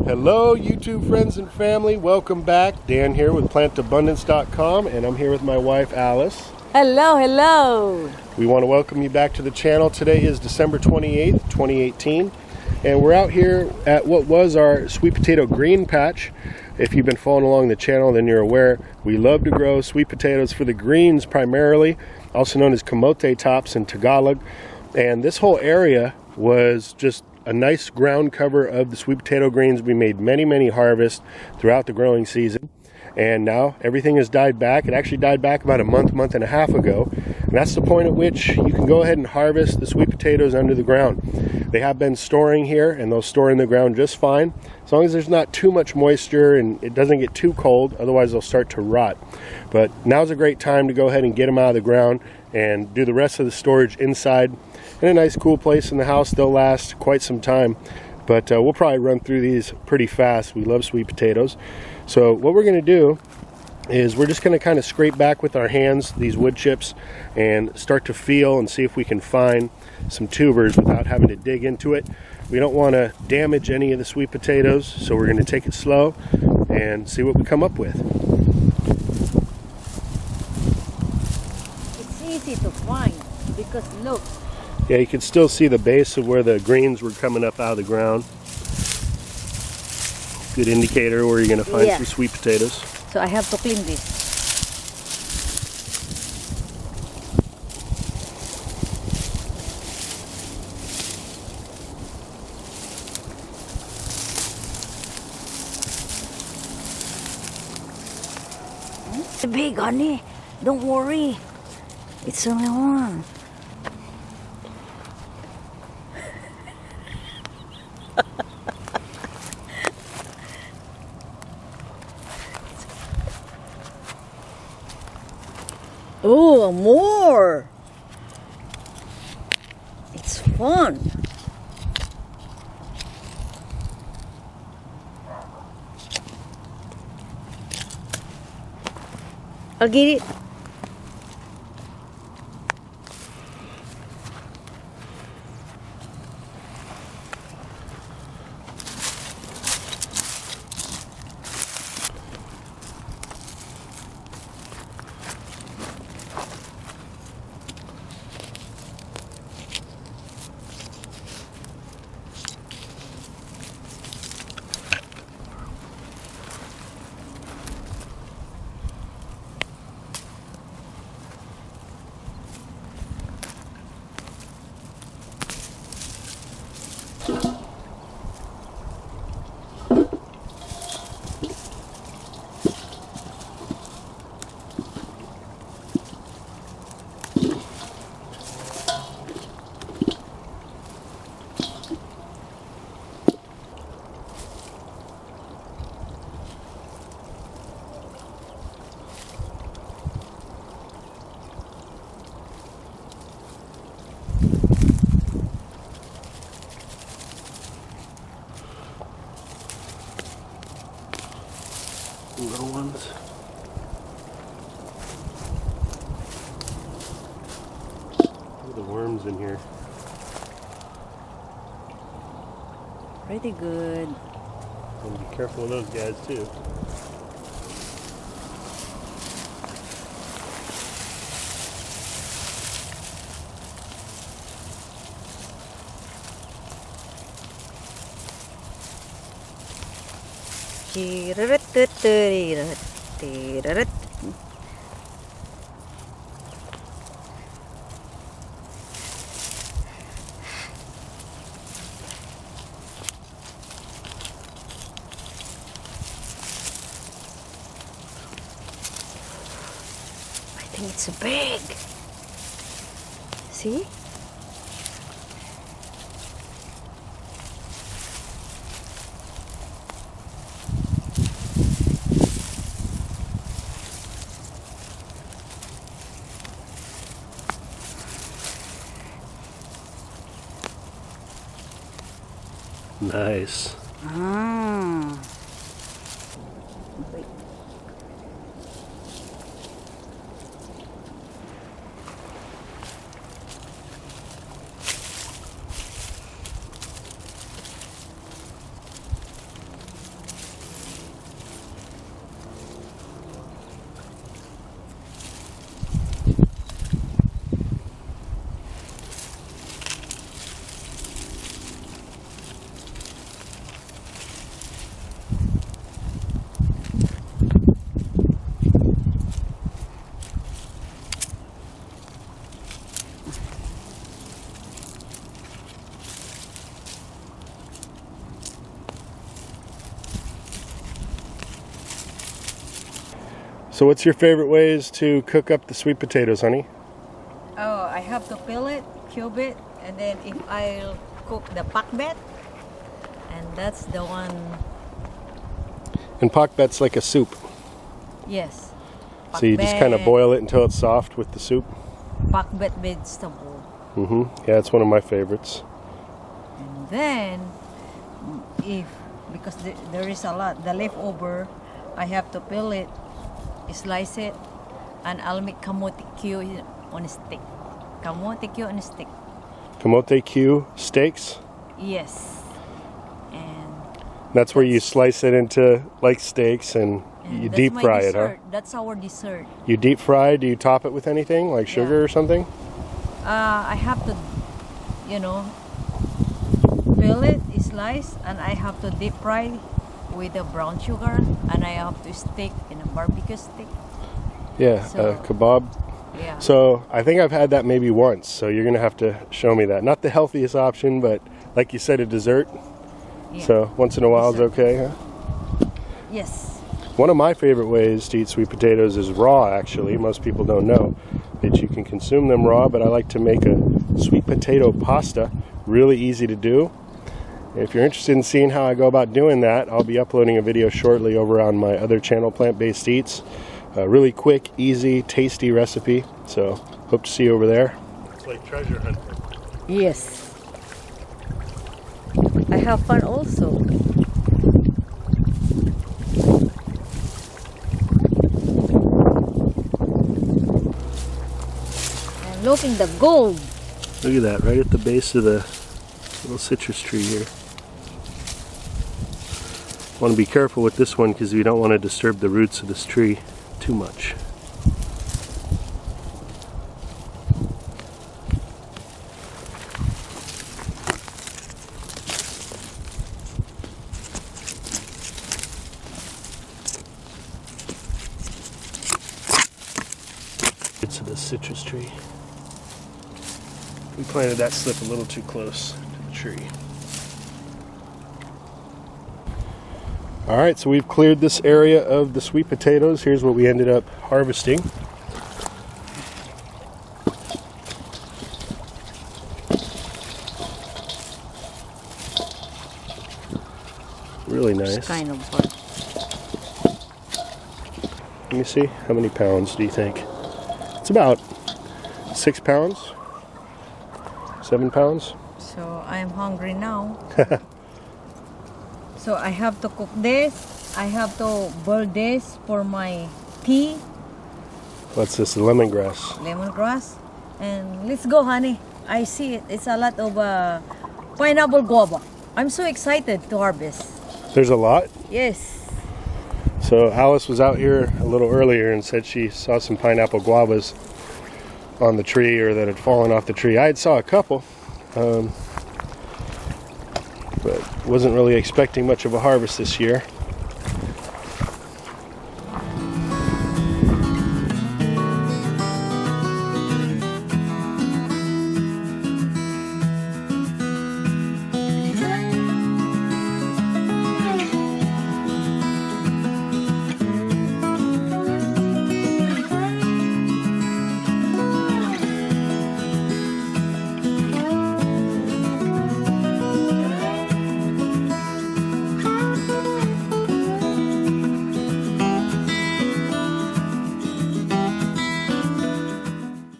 Hello YouTube friends and family, welcome back. Dan here with plantabundance.com, and I'm here with my wife Alice. Hello. We want to welcome you back to the channel. Today is December 28th, 2018, and we're out here at what was our sweet potato green patch. If you've been following along the channel, then you're aware we love to grow sweet potatoes for the greens primarily, also known as camote tops in Tagalog. And this whole area was just a nice ground cover of the sweet potato greens. We made many harvests throughout the growing season, and now everything has died back. It actually died back about a month and a half ago, and that's the point at which you can go ahead and harvest the sweet potatoes under the ground. They have been storing here, and they'll store in the ground just fine as long as there's not too much moisture and it doesn't get too cold, otherwise they'll start to rot. But now's a great time to go ahead and get them out of the ground and do the rest of the storage inside in a nice cool place in the house. They'll last quite some time, but we'll probably run through these pretty fast. We love sweet potatoes. So what we're going to do is we're just going to kind of scrape back with our hands these wood chips and start to feel and see if we can find some tubers without having to dig into it. We don't want to damage any of the sweet potatoes, so we're going to take it slow and see what we come up with. It's easy to find because look. Yeah, you can still see the base of where the greens were coming up out of the ground. Good indicator where you're going to find some sweet potatoes. So I have to clean this. It's big, honey. Don't worry. It's only one. Oh, more! It's fun. I'll get it. Little ones. Look at the worms in here. Pretty good. And be careful of those guys too. I think it's big. See? Nice. Ah. Wait. So what's your favorite ways to cook up the sweet potatoes, honey? Oh, I have to peel it, cube it, and then if I'll cook the pakbet, and that's the one. And pakbet's like a soup. Yes. So you just kind of boil it until it's soft with the soup? Pakbet vegetable. Yeah, it's one of my favorites. And then, because there is a lot, the leftover, I have to peel it, slice it, and I'll make kamote Q on a stick. Kamote Q on a stick. Kamote Q steaks? Yes. And That's where you slice it into like steaks and you that's deep my fry it, huh? dessert. That's our dessert. You deep fry, do you top it with anything like sugar or something? I have to, peel it, slice, and I have to deep fry with the brown sugar, and I have to stick in a barbecue stick. Yeah, So- kebab. Yeah. So I think I've had that maybe once, so you're gonna have to show me that. Not the healthiest option, but like you said, a dessert. Yeah. So once in a while is Dessert. okay, huh? Yes. One of my favorite ways to eat sweet potatoes is raw, actually. Most people don't know that you can consume them raw, but I like to make a sweet potato pasta. Really easy to do. If you're interested in seeing how I go about doing that, I'll be uploading a video shortly over on my other channel, Plant Based Eats. A really quick, easy, tasty recipe. So hope to see you over there. It's like treasure hunting. Yes. I have fun also. And looking the gold. Look at that, right at the base of the little citrus tree here. Want to be careful with this one because we don't want to disturb the roots of this tree too much. Roots of the citrus tree. We planted that slip a little too close to the tree. All right, so we've cleared this area of the sweet potatoes. Here's what we ended up harvesting. Really nice. It's kind of fun. Let me see. How many pounds do you think? It's about 6 pounds. 7 pounds. So I'm hungry now. So I have to cook this. I have to boil this for my tea, What's this? Lemongrass. lemongrass. And let's go, honey. I see it. It's a lot of pineapple guava. I'm so excited to harvest. There's a lot. Yes. So Alice was out here a little earlier and said she saw some pineapple guavas on the tree, or that had fallen off the tree. I had saw a couple, but wasn't really expecting much of a harvest this year.